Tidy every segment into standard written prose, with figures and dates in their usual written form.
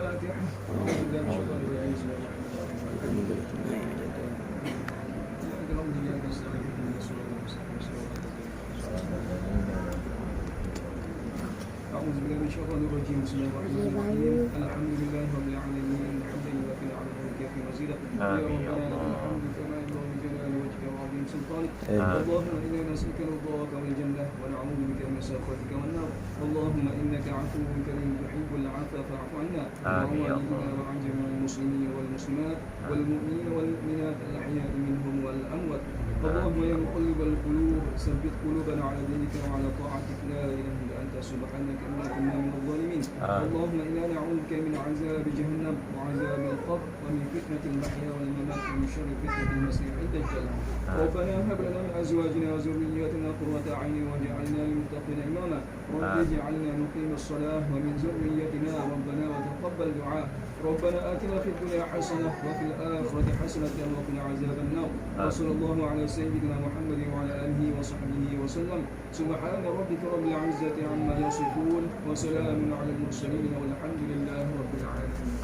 الفاتحة. أعوذ بالله من الشيطان الرجيم. بسم الله الرحمن الرحيم. الحمد لله رب العالمين حمدا يوافي نعمه ويكافي مزيدا. يا ربنا لك الحمد كما ينبغي لجلال وجهك وعظيم سلطانك. اللهم إنا نسألك رضاك والجنة ونعوذ بك من سخطك والنار. اللهم إنك عفو كريم تحب العفو فاعف عنا. وعلينا وعن جميع المسلمين والمسلمات والمؤمنين والمؤمنات الأحياء منهم والأموات. اللهم يا مقلب القلوب ثبت قلوبنا على دينك وعلى طاعتك. لا إله إلا أنت سبحانك إنا كنا من الظالمين. اللهم إنا نعوذ بك من عذاب جهنم وعذاب القبر ومن فتنة المحيا والممات ومن شر فتنة المسيح الدجال. ربنا هب لنا من أزواجنا وذرياتنا قرة أعين واجعلنا للمتقين إماما. رب اجعلنا نقيم الصلاة ومن ذريتنا ربنا وتقبل دعاء. ربنا آتنا في الدنيا حسنة وفي الآخرة حسنة وقنا عذاب النار. وصلى الله على سيدنا محمد وعلى آله وصحبه وسلم. سبحان ربك رب العزة عما يصفون وسلام على المرسلين والحمد لله رب العالمين.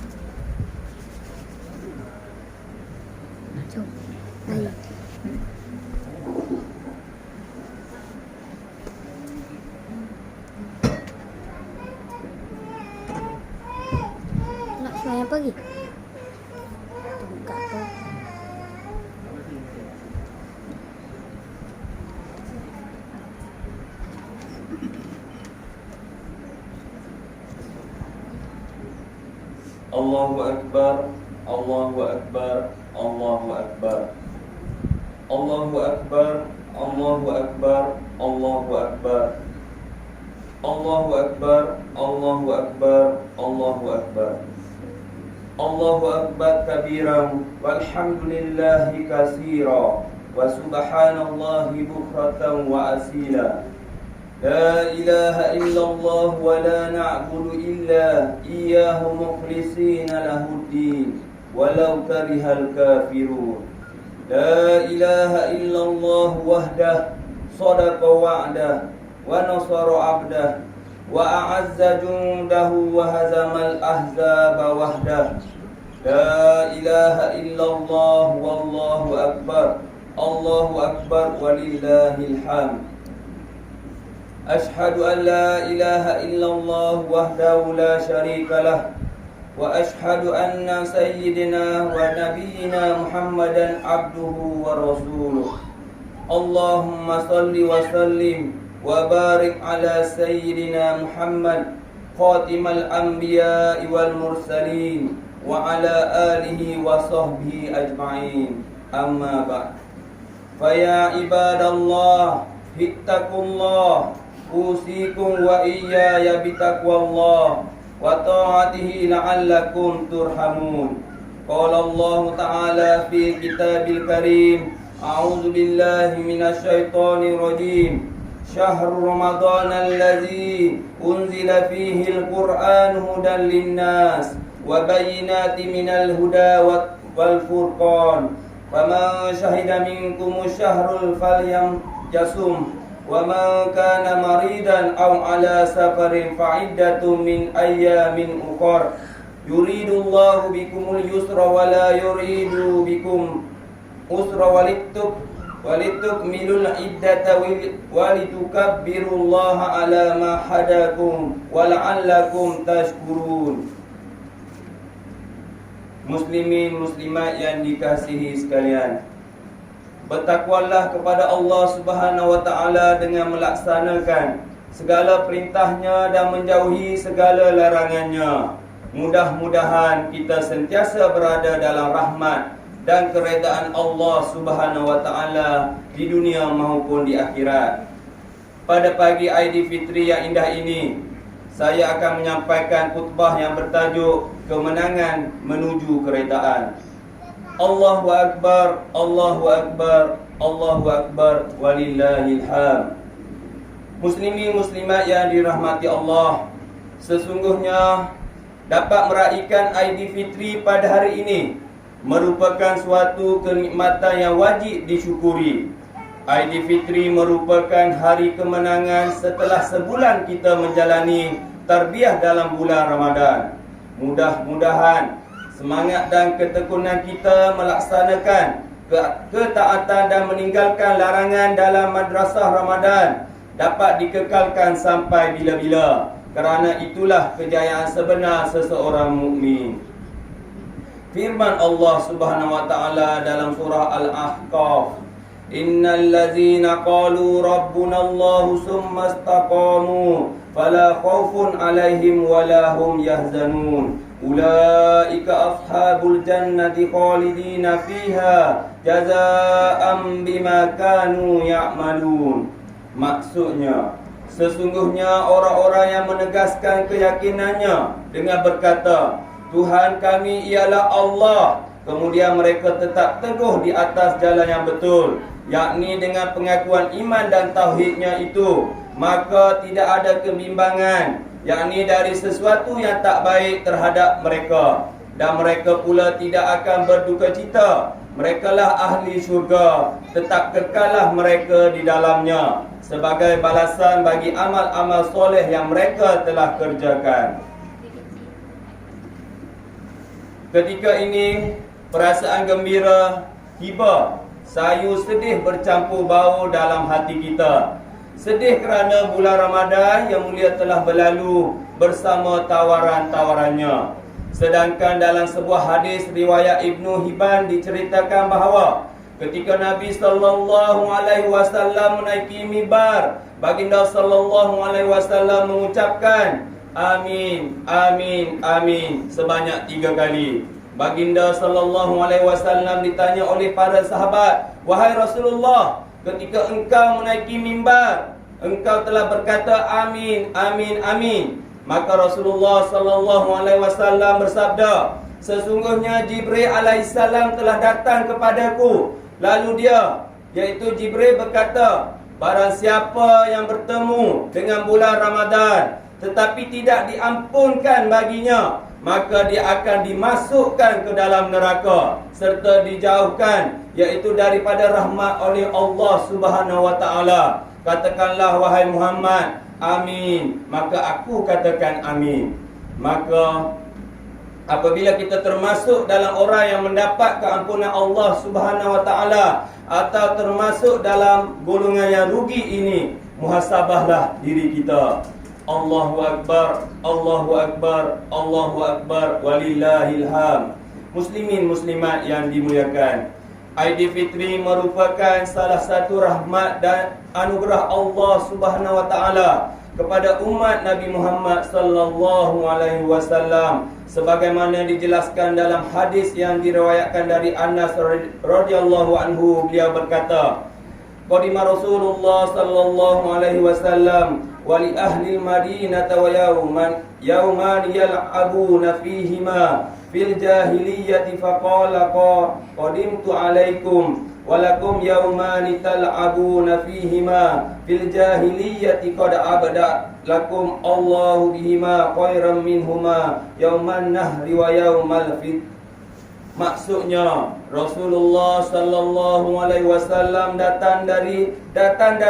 Nak semuanya pergi? Buka tu. Allahu Akbar, Allahu Akbar, Allahu Akbar. Allahu Akbar, Allahu Akbar, Allahu Akbar. Allahu Akbar, Allahu Akbar, Allahu Akbar. Allahu Akbar kabiran walhamdulillahi katsira wa subhanallahi bukratan wa asila. La ilaha illallah wa la na'budu illa iyyahu mukhlishina lahuddin walau karihal kafirun. La ilaha illallah wahdah sadaqa wa'dah wa nasara 'abdah wa a'azza jundahu wa hazamal ahzaba wahdah. La ilaha illallah wallahu akbar. Allahu akbar walillahil hamd. Ashhadu an la ilaha illallah wahdahu la syarika lah wa ashhadu anna sayyidina wa nabiyyina Muhammadan abduhu wa rasuluh. Allahumma salli wa sallim wa barik ala sayyidina Muhammad khatimal anbiya'i wal mursalin wa ala alihi wa sahbihi ajma'in. Amma ba'd. Fa ya ibadallah ittaqullah usikum wa iyaya bitaqwallah wa ta'atihi la'allakum turhamun. Qala Allah ta'ala fi kitabil karim. A'udzu billahi minasyaitonir rajim. Syahrul Ramadan alladzi unzila fihi al-Qur'an hudan linnas wa bayyinatin minal huda wal furqan. Faman syahida minkumus syahrul falyamjasum. Wa man kana maridan aw ala safarin fa'iddatun min ayyamin ukhra. Yuridullahu bikumul yusra wa la yuridu bikum usra walitukmilul iddata walitukabbirullaha ala ma hadakum wa la'allakum tashkurun. Muslimin muslimat yang dikasihi sekalian, bertakwalah kepada Allah Subhanahu wa taala dengan melaksanakan segala perintahnya dan menjauhi segala larangannya. Mudah-mudahan kita sentiasa berada dalam rahmat dan keredaan Allah Subhanahu wa taala di dunia maupun di akhirat. Pada pagi Aidilfitri yang indah ini, saya akan menyampaikan khutbah yang bertajuk Kemenangan Menuju Keredaan. Allahu Akbar, Allahu Akbar, Allahu Akbar, walillahil hamd. Muslimin muslimat yang dirahmati Allah, sesungguhnya dapat meraihkan Aidilfitri pada hari ini merupakan suatu kenikmatan yang wajib disyukuri. Aidilfitri merupakan hari kemenangan setelah sebulan kita menjalani tarbiyah dalam bulan Ramadan. Mudah-mudahan semangat dan ketekunan kita melaksanakan ketaatan dan meninggalkan larangan dalam madrasah Ramadan dapat dikekalkan sampai bila-bila. Kerana itulah kejayaan sebenar seseorang mukmin. Firman Allah Subhanahu wa taala dalam surah Al-Ahqaf, "Innal ladzina qalu rabbunallahu tsumma istaqamu fala khaufun 'alaihim wala hum yahzanun. Ulaika ashabul jannati khalidina fiha jazaa'an bima kanu ya'malun." Maksudnya, sesungguhnya orang-orang yang menegaskan keyakinannya dengan berkata, Tuhan kami ialah Allah, kemudian mereka tetap teguh di atas jalan yang betul, yakni dengan pengakuan iman dan tauhidnya itu, maka tidak ada kebimbangan, yakni dari sesuatu yang tak baik terhadap mereka, dan mereka pula tidak akan berduka cita. Merekalah ahli syurga, tetap kekallah mereka di dalamnya, sebagai balasan bagi amal-amal soleh yang mereka telah kerjakan. Ketika ini, perasaan gembira, hibah, sayu sedih bercampur bau dalam hati kita. Sedih kerana bulan Ramadan yang mulia telah berlalu bersama tawaran-tawarannya. Sedangkan dalam sebuah hadis riwayat Ibnu Hibban diceritakan bahawa ketika Nabi SAW menaiki mimbar, baginda SAW mengucapkan Amin, amin, amin sebanyak 3 kali. Baginda SAW ditanya oleh para sahabat, "Wahai Rasulullah, ketika engkau menaiki mimbar, engkau telah berkata amin, amin, amin." Maka Rasulullah SAW bersabda, "Sesungguhnya Jibril alaihissalam telah datang kepadaku. Lalu dia, iaitu Jibril berkata, barang siapa yang bertemu dengan bulan Ramadan tetapi tidak diampunkan baginya, maka dia akan dimasukkan ke dalam neraka serta dijauhkan, iaitu daripada rahmat oleh Allah Subhanahu wa taala. Katakanlah wahai Muhammad, amin." Maka aku katakan amin. Maka apabila kita termasuk dalam orang yang mendapat keampunan Allah Subhanahu wa taala atau termasuk dalam golongan yang rugi ini, muhasabahlah diri kita. Allahu Akbar, Allahu Akbar, Allahu Akbar, walillahil hamd. Muslimin muslimat yang dimuliakan, Aidilfitri merupakan salah satu rahmat dan anugerah Allah Subhanahu wa taala kepada umat Nabi Muhammad sallallahu alaihi wasallam, sebagaimana dijelaskan dalam hadis yang diriwayatkan dari Anas radhiyallahu anhu. Beliau berkata, "Qadima Rasulullah sallallahu alaihi wasallam wa li ahli al-Madinah wa yawman yal'abuna fihima fil jahiliyyati faqala qadimtu alaikum walakum yawmani tal'abuna fihima fil jahiliyyati qad abada lakum Allahu bihima khairan minhuma yawman nahri wa yawmal fit." Maksudnya, Rasulullah sallallahu alaihi wasallam datang dari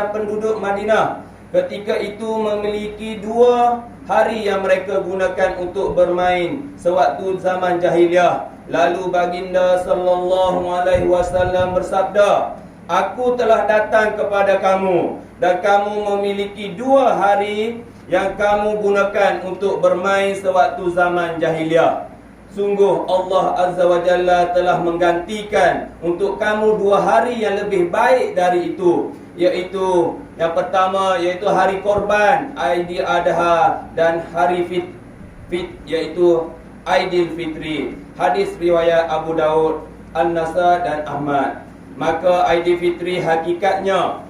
penduduk Madinah. Ketika itu memiliki 2 hari yang mereka gunakan untuk bermain sewaktu zaman jahiliah. Lalu baginda sallallahu alaihi wasallam bersabda, "Aku telah datang kepada kamu dan kamu memiliki 2 hari yang kamu gunakan untuk bermain sewaktu zaman jahiliah. Sungguh Allah Azza wa Jalla telah menggantikan untuk kamu 2 hari yang lebih baik dari itu, iaitu yang pertama iaitu hari korban Aidil Adha dan hari fit iaitu Aidilfitri." Hadis riwayat Abu Daud, An-Nasa dan Ahmad. Maka Aidilfitri hakikatnya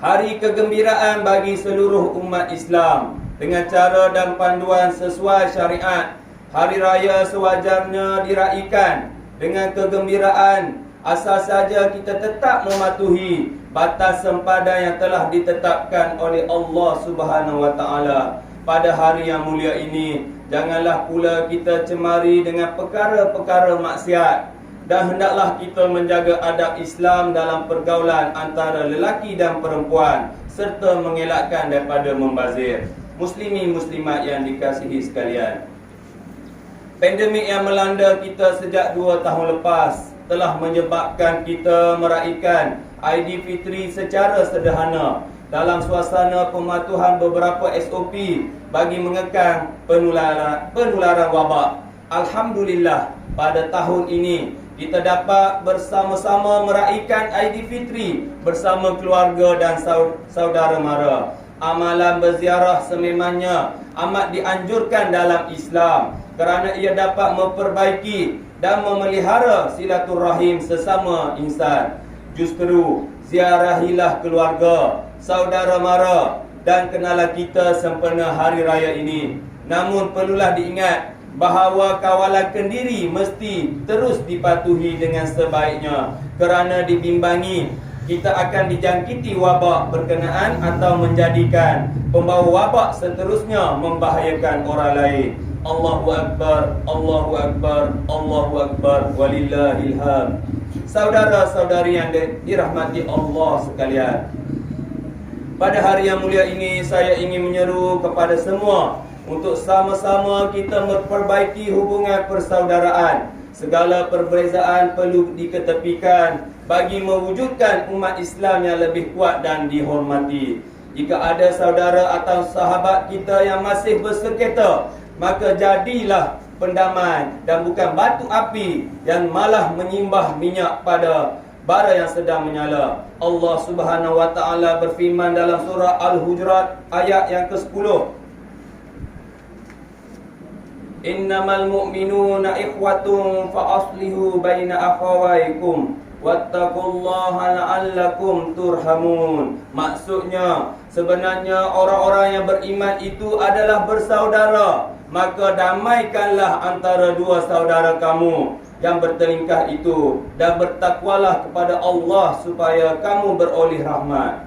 hari kegembiraan bagi seluruh umat Islam dengan cara dan panduan sesuai syariat. Hari raya sewajarnya diraikan dengan kegembiraan asal saja kita tetap mematuhi batas sempadan yang telah ditetapkan oleh Allah Subhanahu wa taala. Pada hari yang mulia ini, janganlah pula kita cemari dengan perkara-perkara maksiat, dan hendaklah kita menjaga adab Islam dalam pergaulan antara lelaki dan perempuan serta mengelakkan daripada membazir. Muslimin muslimat yang dikasihi sekalian, Pandemik yang melanda kita sejak 2 tahun lepas telah menyebabkan kita meraihkan Aidilfitri secara sederhana dalam suasana pematuhan beberapa SOP bagi mengekang penularan wabak. Alhamdulillah, pada tahun ini kita dapat bersama-sama meraihkan Aidilfitri bersama keluarga dan saudara mara. Amalan berziarah sememangnya amat dianjurkan dalam Islam kerana ia dapat memperbaiki dan memelihara silaturahim sesama insan. Justru ziarahilah keluarga, saudara mara dan kenalan kita sempena hari raya ini. Namun perlulah diingat bahawa kawalan kendiri mesti terus dipatuhi dengan sebaiknya kerana dibimbangi kita akan dijangkiti wabak berkenaan atau menjadikan pembawa wabak seterusnya membahayakan orang lain. Allahu Akbar, Allahu Akbar, Allahu Akbar, walillahil hamd. Saudara-saudari yang dirahmati Allah sekalian, pada hari yang mulia ini saya ingin menyeru kepada semua untuk sama-sama kita memperbaiki hubungan persaudaraan. Segala perbezaan perlu diketepikan bagi mewujudkan umat Islam yang lebih kuat dan dihormati. Jika ada saudara atau sahabat kita yang masih bersengketa, maka jadilah pendamai dan bukan batu api yang malah menyimbah minyak pada bara yang sedang menyala. Allah Subhanahu wa taala berfirman dalam surah Al-Hujurat ayat yang ke-10. Innamal mu'minuna ikhwatun fa aslihu baina akhawaykum wattaqullaha la'allakum turhamun. Maksudnya, sebenarnya orang-orang yang beriman itu adalah bersaudara, maka damaikanlah antara dua saudara kamu yang bertelingkah itu dan bertakwalah kepada Allah supaya kamu beroleh rahmat.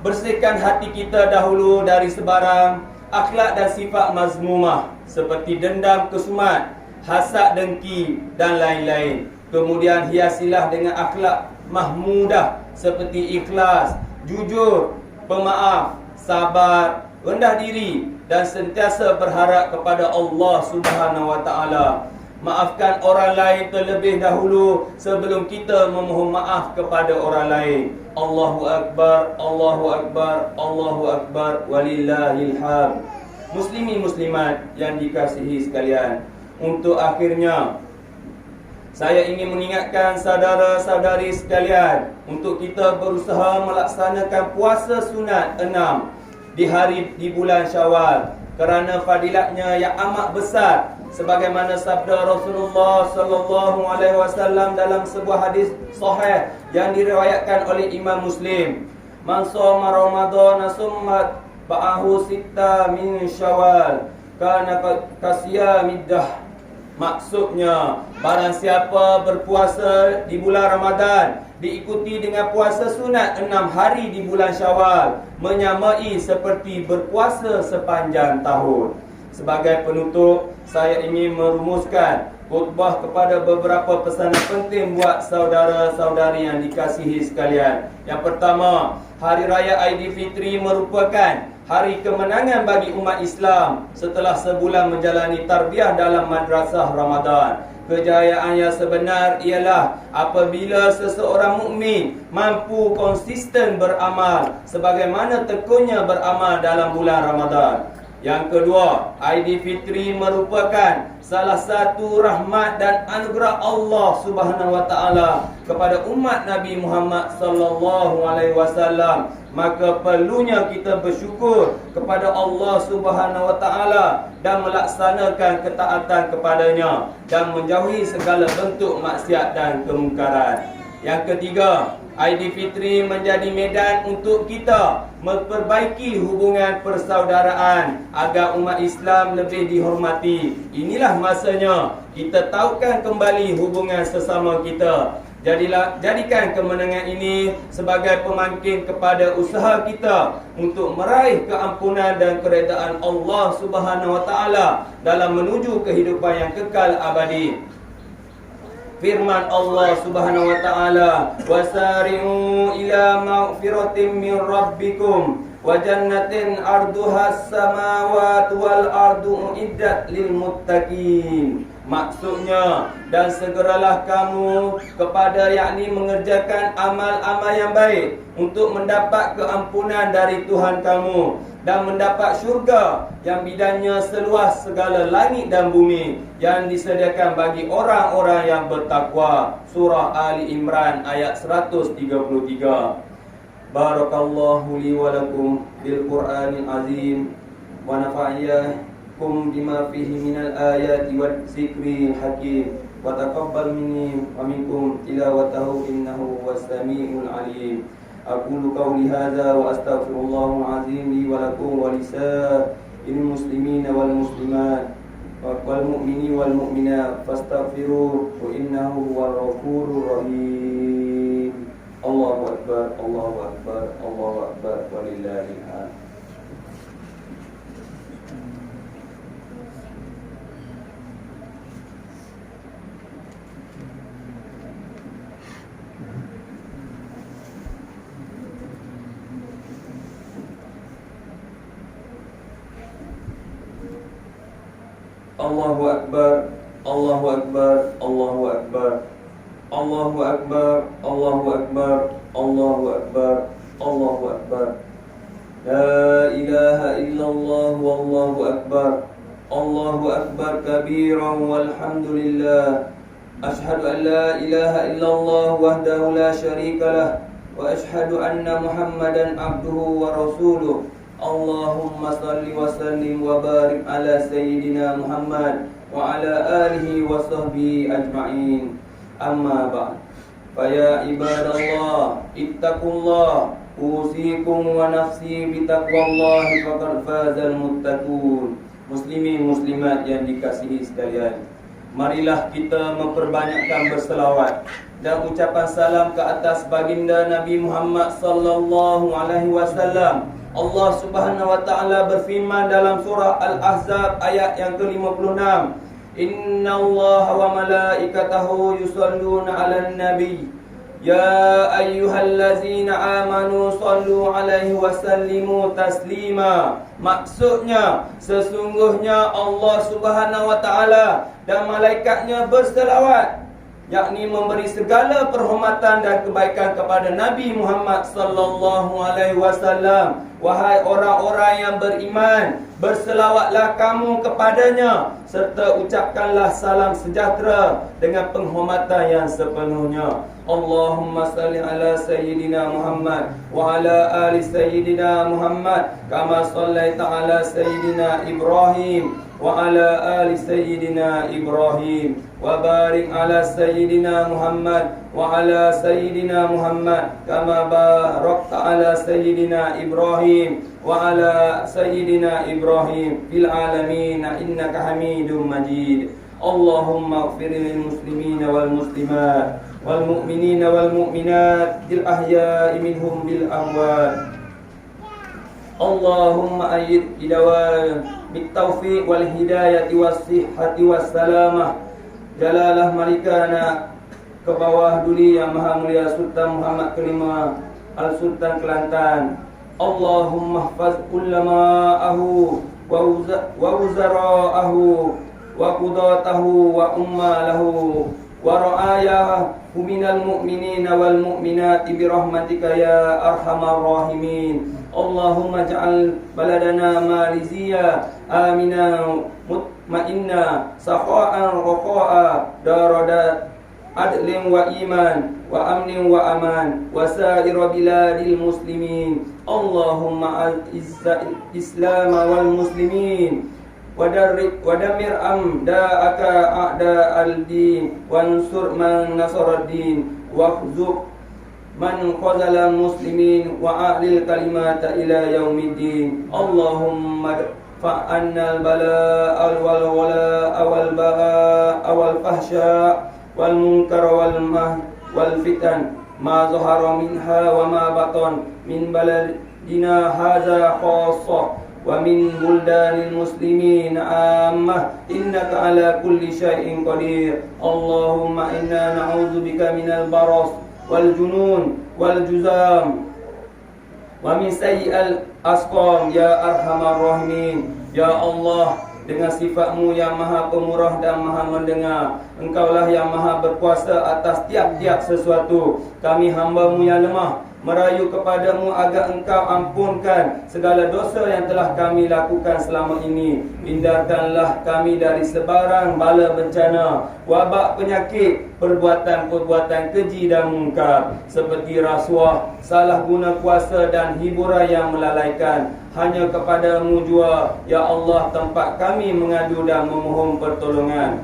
Bersihkan hati kita dahulu dari sebarang akhlak dan sifat mazmumah seperti dendam, kesumat, hasad, dengki dan lain-lain. Kemudian hiasilah dengan akhlak mahmudah seperti ikhlas, jujur, pemaaf, sabar, rendah diri dan sentiasa berharap kepada Allah Subhanahu wa taala. Maafkan orang lain terlebih dahulu sebelum kita memohon maaf kepada orang lain. Allahu Akbar, Allahu Akbar, Allahu Akbar, walillahil hamd. Muslimin muslimat yang dikasihi sekalian, untuk akhirnya saya ingin mengingatkan saudara-saudari sekalian untuk kita berusaha melaksanakan puasa sunat 6 di bulan Syawal kerana fadilatnya yang amat besar sebagaimana sabda Rasulullah sallallahu alaihi wasallam dalam sebuah hadis sahih yang diriwayatkan oleh Imam Muslim. Man shoma Ramadhana summa ba'ahu sitta min Syawal kana kasiyamiddah. Maksudnya, barang siapa berpuasa di bulan Ramadan diikuti dengan puasa sunat 6 hari di bulan Syawal, menyamai seperti berpuasa sepanjang tahun. Sebagai penutup, saya ingin merumuskan khutbah kepada beberapa pesanan penting buat saudara-saudari yang dikasihi sekalian. Yang pertama, Hari Raya Aidilfitri merupakan hari kemenangan bagi umat Islam setelah sebulan menjalani tarbiyah dalam madrasah Ramadan. Kejayaan yang sebenar ialah apabila seseorang mukmin mampu konsisten beramal sebagaimana tekunnya beramal dalam bulan Ramadan. Yang kedua, Aidilfitri merupakan salah satu rahmat dan anugerah Allah Subhanahu wa taala kepada umat Nabi Muhammad sallallahu alaihi wasallam. Maka perlunya kita bersyukur kepada Allah Subhanahu wa taala dan melaksanakan ketaatan kepadanya dan menjauhi segala bentuk maksiat dan kemungkaran. Yang ketiga, Aidilfitri menjadi medan untuk kita memperbaiki hubungan persaudaraan agar umat Islam lebih dihormati. Inilah masanya kita taukan kembali hubungan sesama kita. Jadikan kemenangan ini sebagai pemangkin kepada usaha kita untuk meraih keampunan dan keredaan Allah Subhanahu wa taala dalam menuju kehidupan yang kekal abadi. Firman Allah Subhanahu wa taala, "Wasari'u ila maghfiratin min rabbikum wa jannatin arduhas samawati wal ardu uiddat lil muttaqin. Maksudnya, dan segeralah kamu kepada yakni mengerjakan amal-amal yang baik untuk mendapat keampunan dari Tuhan kamu dan mendapat syurga yang bidangnya seluas segala langit dan bumi yang disediakan bagi orang-orang yang bertakwa. Surah Ali Imran ayat 133. Barakallahu li wa lakum bil Qur'anil azim wa nafa'akum bima fihi minal ayati wal zikril hakim wa taqabbal minni wa minkum tilawatahu innahu was-sami'ul alim. Aqulu qawli hadza wa astaghfirullahal azim li wa lakum wa lisa'il muslimina wal muslimat wal mu'mini wal mu'minat fastaghfiruhu innahu huwal ghafurur rahim. Allahu akbar, Allahu akbar, Allahu akbar, walillahil hamd. Allahu akbar, Allahu akbar, Allahu akbar. Allahu akbar, Allahu akbar, Allahu akbar, Allahu akbar. La ilaha illallah wallahu akbar. Allahu akbar kabiran walhamdulillah. Ashhadu an la ilaha illallah wahdahu la syarika lah wa ashhadu anna Muhammadan abduhu wa rasuluh. Allahumma salli wa sallim wa barik ala sayyidina Muhammad wa ala alihi wa sahbihi ajma'in. Amma ba'd. Faya ibadallah, ittaqullah, usikum wa nafsi bitaqwallahi faqad fazal muttaqun. Muslimin muslimat yang dikasihi sekalian, marilah kita memperbanyakkan berselawat dan ucapan salam ke atas baginda Nabi Muhammad sallallahu alaihi wasallam. Allah Subhanahu wa taala berfirman dalam surah Al-Ahzab ayat yang ke-56. Inna Allah wa malaikatahu yusalluna 'alan nabi ya ayyuhallazina amanu sallu 'alaihi wa sallimu taslima. Maksudnya, sesungguhnya Allah Subhanahu wa taala dan malaikatnya berselawat, yakni memberi segala perhormatan dan kebaikan kepada Nabi Muhammad sallallahu alaihi wasallam. Wahai orang-orang yang beriman, berselawatlah kamu kepadanya serta ucapkanlah salam sejahtera dengan penghormatan yang sepenuhnya. Allahumma salli ala sayyidina Muhammad wa ala ali sayyidina Muhammad kama sallaita ala sayyidina Ibrahim wa ala ali sayyidina Ibrahim wa barik ala sayyidina Muhammad wa ala sayyidina Muhammad kama barakta ala sayyidina Ibrahim wa ala sayyidina Ibrahim fil alamin innaka Hamidum Majid. Allahumma ighfir lil muslimina wal muslimat wal mu'minina wal mu'minat bil ahya'i minhum bil amwat. Allahumma ayyid idawal bit taufiq wal hidayati was sihhati was salamah. Jalalah malikana ke bawah duli yang maha mulia Sultan Muhammad Kelima Al-Sultan Kelantan. Allahumma hfaz ulama'ahu wa wuzara'ahu wa qudatahu wa ummalahu wa ra'ayahu minal mu'minina wal mu'minati birahmatika ya arhamar rahimin. Allahumma ja'al baladana malizia aminan mutmainna sakha'an raqa'a daradat adlin wa iman wa amnin wa aman wa sa'ira biladil muslimin. Allahumma al-izza'il islam wal muslimin wa damir amda'aka a'da al-din wansur man nasaraddin wa khuzuk man khazala muslimin wa a'lil kalimata ila yaumiddin. Allahumma fa'anna al-bala'a wal wala'a wal ba'a wal fahsya wal munkar wal fitan ma zahara minha wa ma batan min baladina hadza khassah wa min buldanil muslimin ammah innaka ala kulli syai'in qadir. Allahumma inna na'udzubika minal baras wal junun wal juzam wa min sayyi'al asqam ya arhamar rahimin. Ya Allah, dengan sifat-Mu yang maha pemurah dan maha mendengar, Engkaulah yang maha berkuasa atas tiap-tiap sesuatu. Kami hamba-Mu yang lemah merayu kepadamu agar Engkau ampunkan segala dosa yang telah kami lakukan selama ini. Hindarkanlah kami dari sebarang bala bencana, wabak penyakit, perbuatan-perbuatan keji dan mungkar seperti rasuah, salah guna kuasa dan hiburan yang melalaikan. Hanya kepadamu jua, ya Allah, tempat kami mengadu dan memohon pertolongan.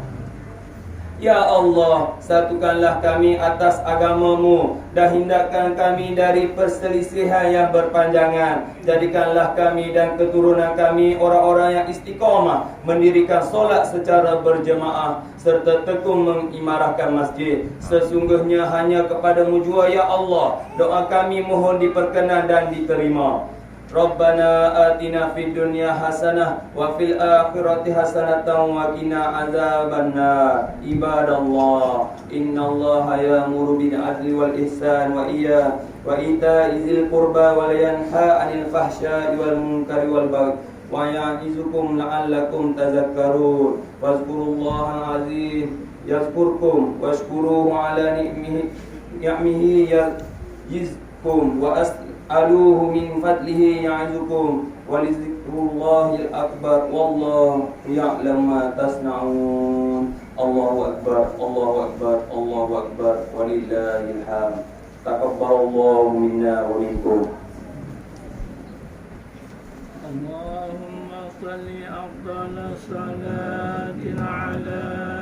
Ya Allah, satukanlah kami atas agama-Mu dan hindarkan kami dari perselisihan yang berpanjangan. Jadikanlah kami dan keturunan kami orang-orang yang istiqamah mendirikan solat secara berjemaah serta tekun mengimarahkan masjid. Sesungguhnya hanya kepadamu jua, ya Allah, doa kami mohon diperkenan dan diterima. Rabbana atina fid dunya hasanah wa fil akhirati hasanatan wa qina azabannar. Ibadallah, innallaha ya'muru bil adli wal ihsan wa ita'i dzil qurba wa yanha 'anil fahsya'i wal munkari wal baghi wa ya'izukum la'allakum tadhakkarun. Wazkurullahal azim yazkurkum washkuruhu 'ala ni'amihi yazidkum wa aluhu min fadlihi ya'zukum wa lizikrullahil akbar wallahu ya'lamu ma tasna'un. Allahu akbar, Allahu akbar, Allahu akbar, walillahil hamd. Taqabbalallahu minna wa minkum. Allahumma salli afdala salatin ala